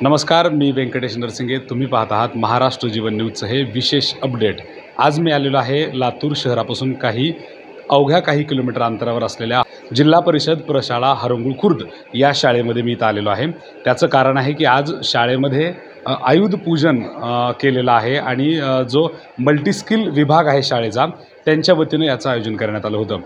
नमस्कार, मी व्यंकटेश नरसिंगे. तुम्ही पाहत आहात महाराष्ट्र जीवन न्यूजचं हे विशेष अपडेट. आज मी आलेलो आहे लातूर शहरापासून अवघ्या काही किलोमीटर अंतरावर असलेल्या जिल्हा परिषद प्रशाळा हरंगुळ खुर्द या शाळेमध्ये मी इथं आलेलो आहे. त्याचं कारण आहे की आज शाळेमध्ये आयुध पूजन केलेलं आहे आणि जो मल्टीस्किल विभाग आहे शाळेचा त्यांच्या वतीनं याचं आयोजन करण्यात आलं होतं.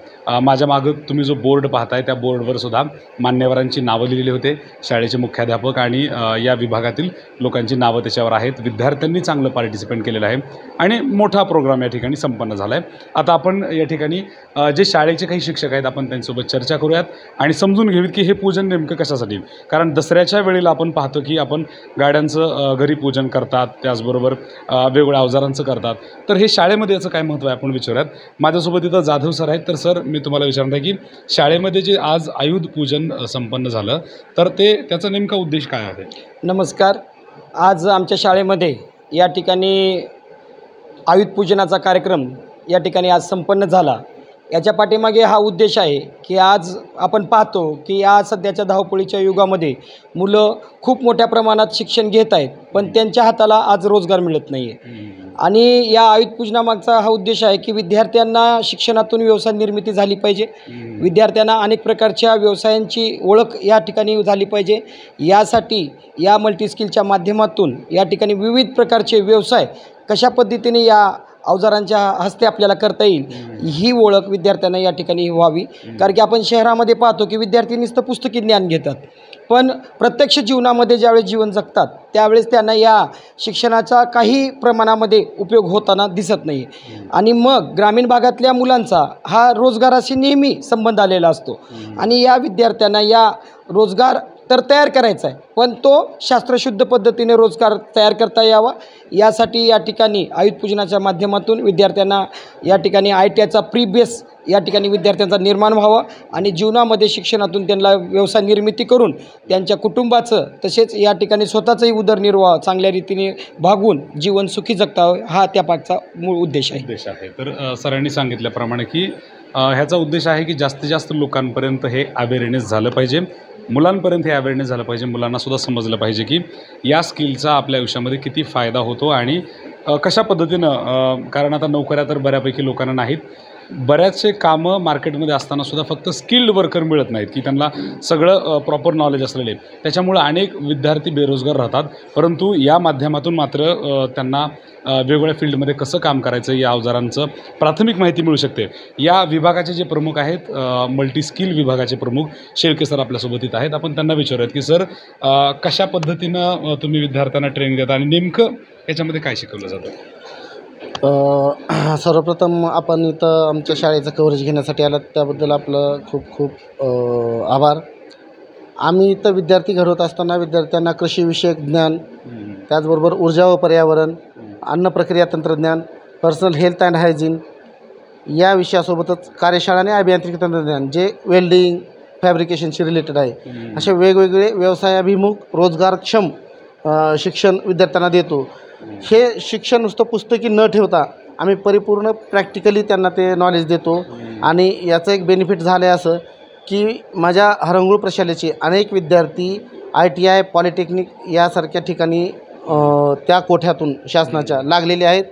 माझ्या मागं तुम्ही जो बोर्ड पाहताय त्या बोर्डवर सुद्धा मान्यवरांची नावं लिहिलेली होते. शाळेचे मुख्याध्यापक आणि या विभागातील लोकांची नावं त्याच्यावर आहेत. विद्यार्थ्यांनी चांगलं पार्टिसिपेट केलेलं आहे आणि मोठा प्रोग्राम या ठिकाणी संपन्न झाला आहे. आता आपण या ठिकाणी जे शाळेचे काही शिक्षक आहेत आपण त्यांच्यासोबत चर्चा करूयात आणि समजून घेऊयात की हे पूजन नेमकं कशासाठी. कारण दसऱ्याच्या वेळेला आपण पाहतो की आपण गाड्यांचं घरी पूजन करतात, त्याचबरोबर वेगवेगळ्या अवजारांचं करतात. तर हे शाळेमध्ये याचं काय महत्त्व आहे आपण विचारूयात. माझ्यासोबत इथं जाधव सर आहेत. तर सर, मी तुम्हाला विचारणार आहे की शाळेमध्ये जे आज आयुध पूजन संपन्न झालं तर त्याचा नेमका उद्देश काय आहे? नमस्कार. आज आमच्या शाळेमध्ये या ठिकाणी आयुध पूजनाचा कार्यक्रम या ठिकाणी आज संपन्न झाला. याच्या पाठीमागे हा उद्देश आहे की आज आपण पाहतो की या सध्याच्या धावपळीच्या युगामध्ये मुलं खूप मोठ्या प्रमाणात शिक्षण घेत आहेत, पण त्यांच्या हाताला आज रोजगार मिळत नाही आहे. आणि या आयुध पूजनामागचा हा उद्देश आहे की विद्यार्थ्यांना शिक्षणातून व्यवसाय निर्मिती झाली पाहिजे. विद्यार्थ्यांना अनेक प्रकारच्या व्यवसायांची ओळख या ठिकाणी झाली पाहिजे. यासाठी या मल्टीस्किलच्या माध्यमातून या ठिकाणी विविध प्रकारचे व्यवसाय कशा पद्धतीने या अवजारांच्या हस्ते आपल्याला करता येईल ही ओळख विद्यार्थ्यांना या ठिकाणी व्हावी. कारण की आपण शहरामध्ये पाहतो की विद्यार्थी नुसतं पुस्तकी ज्ञान घेतात, पण प्रत्यक्ष जीवनामध्ये ज्यावेळेस जीवन जगतात त्यावेळेस त्यांना या शिक्षणाचा काही प्रमाणामध्ये उपयोग होताना दिसत नाही. आणि मग ग्रामीण भागातल्या मुलांचा हा रोजगाराशी नेहमी संबंध आलेला असतो आणि या विद्यार्थ्यांना या रोजगार तर तयार करायचा आहे, पण तो शास्त्रशुद्ध पद्धतीने रोजगार तयार करता यावा यासाठी या ठिकाणी आयुध पूजनाच्या माध्यमातून विद्यार्थ्यांना या ठिकाणी ITIचा प्री बेस या ठिकाणी विद्यार्थ्यांचा निर्माण व्हावा आणि जीवनामध्ये शिक्षणातून त्यांना व्यवसाय निर्मिती करून त्यांच्या कुटुंबाचं तसेच या ठिकाणी स्वतःचाही उदरनिर्वाह चांगल्या रीतीने भागवून जीवन सुखी जगतावं हा त्यापाठचा मूळ उद्देश आहे. तर सरांनी सांगितल्याप्रमाणे की ह्याचा उद्देश आहे की जास्तीत जास्त लोकांपर्यंत हे अवेअरनेस झालं पाहिजे, मुलांपर्यंत हे अवेअरनेस झालं पाहिजे, मुलांनासुद्धा समजलं पाहिजे की या स्किलचा आपल्या आयुष्यामध्ये किती फायदा होतो आणि कशा पद्धतीनं. कारण आता नोकऱ्या तर बऱ्यापैकी लोकांना नाहीत. बऱ्याचसे कामं मार्केटमध्ये असतानासुद्धा फक्त स्किल्ड वर्कर मिळत नाहीत की त्यांना सगळं प्रॉपर नॉलेज असलेले. त्याच्यामुळं अनेक विद्यार्थी बेरोजगार राहतात. परंतु या माध्यमातून मात्र त्यांना वेगवेगळ्या फील्डमध्ये कसं काम करायचं या अवजारांचं प्राथमिक माहिती मिळू शकते. या विभागाचे जे प्रमुख आहेत, मल्टीस्किल विभागाचे प्रमुख शेळके सर आपल्यासोबत इथं आहेत. आपण त्यांना विचारूयात की सर, कशा पद्धतीनं तुम्ही विद्यार्थ्यांना ट्रेनिंग देता आणि नेमकं याच्यामध्ये काय शिकवलं जातं? सर्वप्रथम आपण इथं आमच्या शाळेचं कव्हरेज घेण्यासाठी आलात त्याबद्दल आपलं खूप खूप आभार. आम्ही इथं विद्यार्थी घडवत असताना विद्यार्थ्यांना कृषीविषयक ज्ञान, त्याचबरोबर ऊर्जा व पर्यावरण, अन्न प्रक्रिया तंत्रज्ञान, पर्सनल हेल्थ अँड हायजीन या विषयासोबतच कार्यशाळा आणि अभियांत्रिकी तंत्रज्ञान जे वेल्डिंग फॅब्रिकेशनशी रिलेटेड आहे, असे वेगवेगळे व्यवसायाभिमुख रोजगारक्षम शिक्षण विद्यार्थ्यांना देतो. हे शिक्षण नुसतं पुस्तकी न ठेवता आम्ही परिपूर्ण प्रॅक्टिकली त्यांना ते नॉलेज देतो. आणि याचं एक बेनिफिट झालं आहे असं की माझ्या हरंगुळ प्रशालेचे अनेक विद्यार्थी ITI पॉलिटेक्निक यासारख्या ठिकाणी त्या कोठ्यातून शासनाच्या लागलेले आहेत.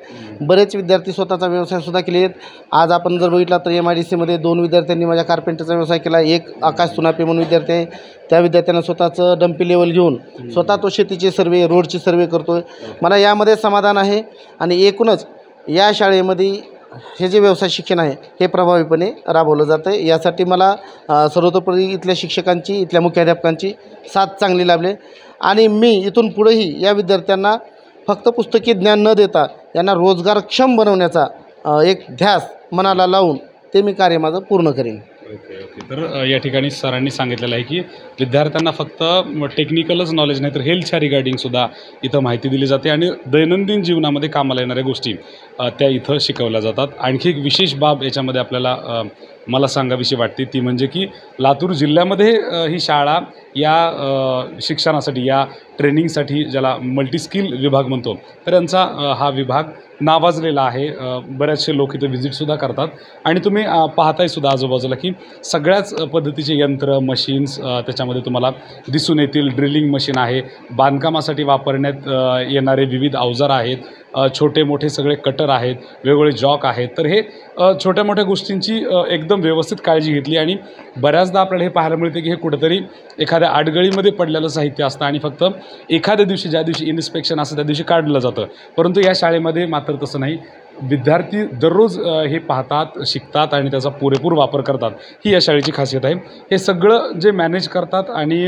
बरेच विद्यार्थी स्वतःचा व्यवसायसुद्धा केले आहेत. आज आपण जर बघितला तर MIDCमध्ये 2 विद्यार्थ्यांनी माझ्या कार्पेंटरचा व्यवसाय केला. एक आकाश सुनापे म्हणून विद्यार्थी आहे, त्या विद्यार्थ्यांना स्वतःचं डंपी लेवल घेऊन स्वतः तो शेतीचे सर्वे, रोडचे सर्वे करतो आहे. मला यामध्ये समाधान आहे. आणि एकूणच या शाळेमध्ये हे जे व्यवसाय शिक्षण आहे हे प्रभावीपणे राबवलं जातं आहे. यासाठी मला सर्वतोपरी इथल्या शिक्षकांची, इथल्या मुख्याध्यापकांची साथ चांगली लाभली. आणि मी इथून पुढेही या विद्यार्थ्यांना फक्त पुस्तकी ज्ञान न देता यांना रोजगारक्षम बनवण्याचा एक ध्यास मनाला लावून ते मी कार्य माझं पूर्ण करेन. ओके. तर या ठिकाणी सरांनी सांगितलेलं आहे की विद्यार्थ्यांना फक्त टेक्निकलच नॉलेज नाही तर हेल्थच्या रिगार्डिंगसुद्धा इथं माहिती दिली जाते आणि दैनंदिन जीवनामध्ये कामाला येणाऱ्या गोष्टी त्या इथं शिकवल्या जातात. आणखी एक विशेष बाब याच्यामध्ये आपल्याला मला सांगावीशी वाटते ती म्हणजे की लातूर जिल्ह्यामध्ये ही शाळा या शिक्षणासाठी, या ट्रेनिंगसाठी, ज्याला मल्टीस्किल विभाग म्हणतो, तर यांचा हा विभाग नावाजलेला आहे. बरेचसे लोक इथं व्हिजिटसुद्धा करतात आणि तुम्ही पाहताय सुद्धा आजूबाजूला की सगळ्याच पद्धतीचे यंत्र, मशीन्स त्याच्यामध्ये तुम्हाला दिसून येतील. ड्रिलिंग मशीन आहे, बांधकामासाठी वापरण्यात येणारे विविध अवजार आहेत, छोटे मोठे सगळे कटर आहेत, वेगवेगळे जॉक आहेत. तर हे छोट्या मोठ्या गोष्टींची एकदम व्यवस्थित काळजी घेतली आणि बऱ्याचदा आपल्याला हे पाहायला मिळते की हे कुठंतरी एखाद्या आडगळीमध्ये पडलेलं साहित्य असतं आणि फक्त एखाद्या दिवशी, ज्या दिवशी इन्स्पेक्शन असतं त्या दिवशी काढलं जातं. परंतु या शाळेमध्ये मात्र तसं नाही. विद्यार्थी दररोज हे पाहतात, शिकतात आणि त्याचा पुरेपूर वापर करतात. ही या शाळेची खासियत आहे. हे सगळं जे मॅनेज करतात आणि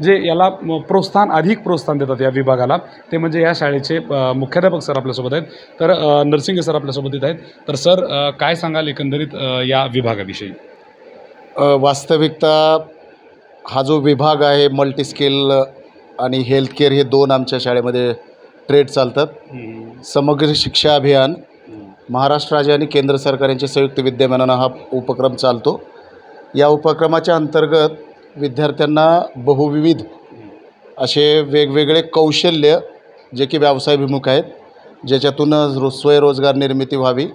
जे याला अधिक प्रोत्साहन देतात या विभागाला, ते म्हणजे या शाळेचे मुख्याध्यापक सर आपल्यासोबत आहेत. तर नरसिंगे सर आपल्यासोबत येत आहेत. तर सर, काय सांगाल एकंदरीत या विभागाविषयी? वास्तविकता हा जो विभाग आहे मल्टीस्किल आणि हेल्थकेअर, हे दोन आमच्या शाळेमध्ये ट्रेड चालतात. समग्र शिक्षा अभियान, महाराष्ट्र राज्य आणि केंद्र सरकार यांच्या संयुक्त विद्यमानानं हा उपक्रम चालतो. या उपक्रमाच्या अंतर्गत विद्यार्थ्यांना बहुविविध असे वेगवेगळे कौशल्य, जे की व्यवसायाभिमुख आहेत, ज्याच्यातून स्वयंरोजगार निर्मिती व्हावी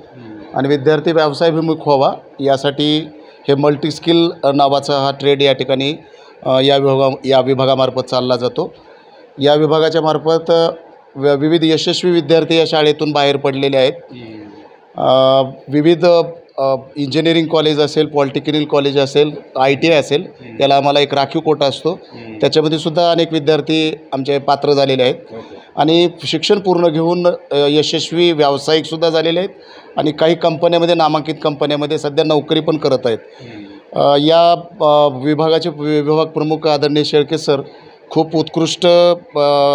आणि विद्यार्थी व्यवसायाभिमुख व्हावा, यासाठी हे मल्टीस्किल नावाचा हा ट्रेड या ठिकाणी या विभागामार्फत चालला जातो. या विभागाच्या मार्फत विविध यशस्वी विद्यार्थी या शाळेतून बाहेर पडलेले आहेत. विविध इंजिनिअरिंग कॉलेज असेल, पॉलिटेक्निक कॉलेज असेल, ITI असेल, याला आम्हाला एक राखीव कोटा असतो. त्याच्यामध्ये सुद्धा अनेक विद्यार्थी आमचे पात्र झालेले आहेत आणि शिक्षण पूर्ण घेऊन यशस्वी व्यावसायिकसुद्धा झालेले आहेत आणि काही कंपन्यामध्ये, नामांकित कंपन्यामध्ये सध्या नोकरी पण करत आहेत. या विभागाचे विभाग प्रमुख आदरणीय शेळके सर खूप उत्कृष्ट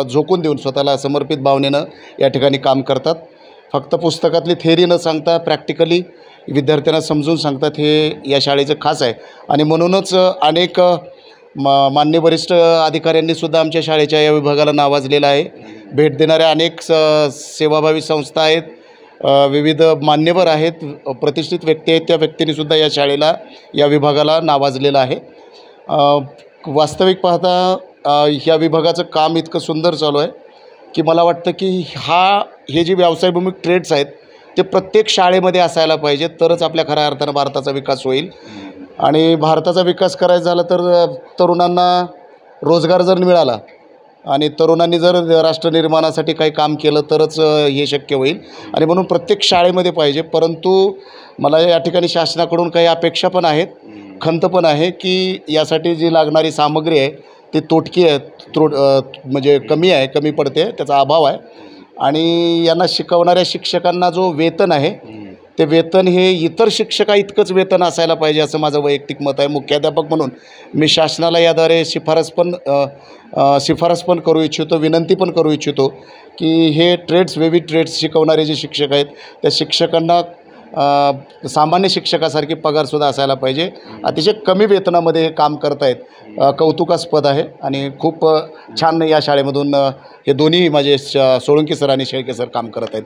झोकून देऊन, स्वतःला समर्पित भावनेनं या ठिकाणी काम करतात. फक्त पुस्तकातली थेअरी न सांगता प्रॅक्टिकली विद्यार्थ्यांना समजून सांगतात, हे या शाळेचं खास आहे. आणि म्हणूनच अनेक मान्य वरिष्ठ अधिकाऱ्यांनीसुद्धा आमच्या शाळेच्या या विभागाला नावाजलेलं आहे. भेट देणाऱ्या अनेक सेवाभावी संस्था आहेत, विविध मान्यवर आहेत, प्रतिष्ठित व्यक्ती आहेत, त्या व्यक्तींनीसुद्धा या शाळेला, या विभागाला नावाजलेलं आहे. वास्तविक पाहता ह्या विभागाचं काम इतकं सुंदर चालू आहे की मला वाटतं की हे जे व्यवसायभिमुख ट्रेड्स आहेत ते प्रत्येक शाळेमध्ये असायला पाहिजेत, तरच आपल्या खऱ्या अर्थानं भारताचा विकास होईल. आणि भारताचा विकास करायचा झाला तर तरुणांना रोजगार जर मिळाला आणि तरुणांनी जर राष्ट्रनिर्माणासाठी काही काम केलं तरच हे शक्य होईल आणि म्हणून प्रत्येक शाळेमध्ये पाहिजे. परंतु मला या ठिकाणी शासनाकडून काही अपेक्षा पण आहेत, खंत पण आहे की यासाठी जी लागणारी सामग्री आहे ती तोटकी आहे, म्हणजे कमी आहे, कमी पडते, त्याचा अभाव आहे. आणि यांना शिकवणाऱ्या शिक्षकांना जो वेतन आहे ते वेतन हे इतर शिक्षका इतकंच वेतन असायला पाहिजे, असं माझं वैयक्तिक मत आहे. मुख्याध्यापक म्हणून मी शासनाला याद्वारे शिफारस पण करू इच्छितो, विनंती पण करू इच्छितो की हे विविध ट्रेड्स शिकवणारे जे शिक्षक आहेत त्या शिक्षकांना सामान्य शिक्षकासारखी पगारसुद्धा असायला पाहिजे. अतिशय कमी वेतनामध्ये हे काम करतायत, कौतुकास्पद आहे आणि खूप छान या शाळेमधून हे दोन्ही माझे सोळंकी सर आणि शेळके सर काम करत आहेत.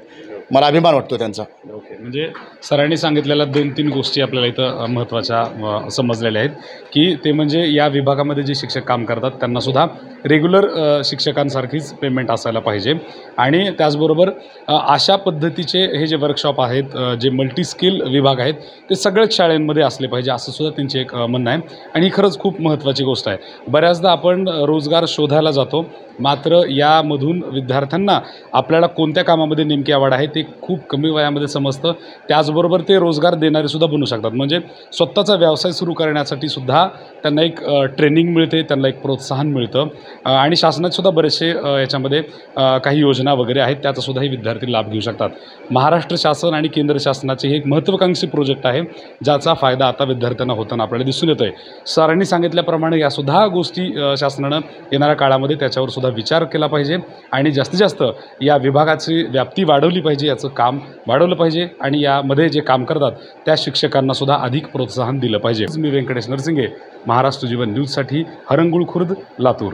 मला अभिमान वाटतो त्यांचा. ओके, म्हणजे सरांनी सांगितलेल्या 2-3 गोष्टी आपल्याला इथं महत्त्वाच्या समजलेल्या आहेत की ते म्हणजे या विभागामध्ये जे शिक्षक काम करतात त्यांनासुद्धा रेग्युलर शिक्षकांसारखीच पेमेंट असायला पाहिजे आणि त्याचबरोबर अशा पद्धतीचे हे जे वर्कशॉप आहेत, जे मल्टीस्किल विभाग आहेत, ते सगळ्याच शाळांमध्ये असले पाहिजे, असं सुद्धा त्यांचे एक म्हणणं आहे. आणि ही खरंच खूप महत्त्वाची गोष्ट आहे. बऱ्याचदा आपण रोजगार शोधायला जातो, मात्र यामधून विद्यार्थ्यांना आपल्याला कोणत्या कामामध्ये नेमकी आवड आहे ते खूप कमी वयामध्ये समजतं. त्याचबरोबर ते रोजगार देणारेसुद्धा बनू शकतात. म्हणजे स्वतःचा व्यवसाय सुरू करण्यासाठी सुद्धा त्यांना एक ट्रेनिंग मिळते, त्यांना एक प्रोत्साहन मिळतं आणि शासनातसुद्धा बरेचसे याच्यामध्ये काही योजना वगैरे आहेत, त्याचासुद्धा हे विद्यार्थी लाभ घेऊ शकतात. महाराष्ट्र शासन आणि केंद्र शासनाचे हे एक महत्त्वाकांक्षी प्रोजेक्ट आहे, ज्याचा फायदा आता विद्यार्थ्यांना होताना आपल्याला दिसून येतो आहे. सरांनी सांगितल्याप्रमाणे यासुद्धा गोष्टी शासनानं येणाऱ्या काळामध्ये त्याच्यावर सुद्धा विचार केला पाहिजे आणि जास्तीत जास्त या विभागाची व्याप्ती वाढवली पाहिजे, याचं काम वाढवलं पाहिजे आणि यामध्ये जे काम करतात त्या शिक्षकांनासुद्धा अधिक प्रोत्साहन दिलं पाहिजे. मी व्यंकटेश नरसिंगे, महाराष्ट्र जीवन न्यूजसाठी हरंगुळ खुर्द, लातूर.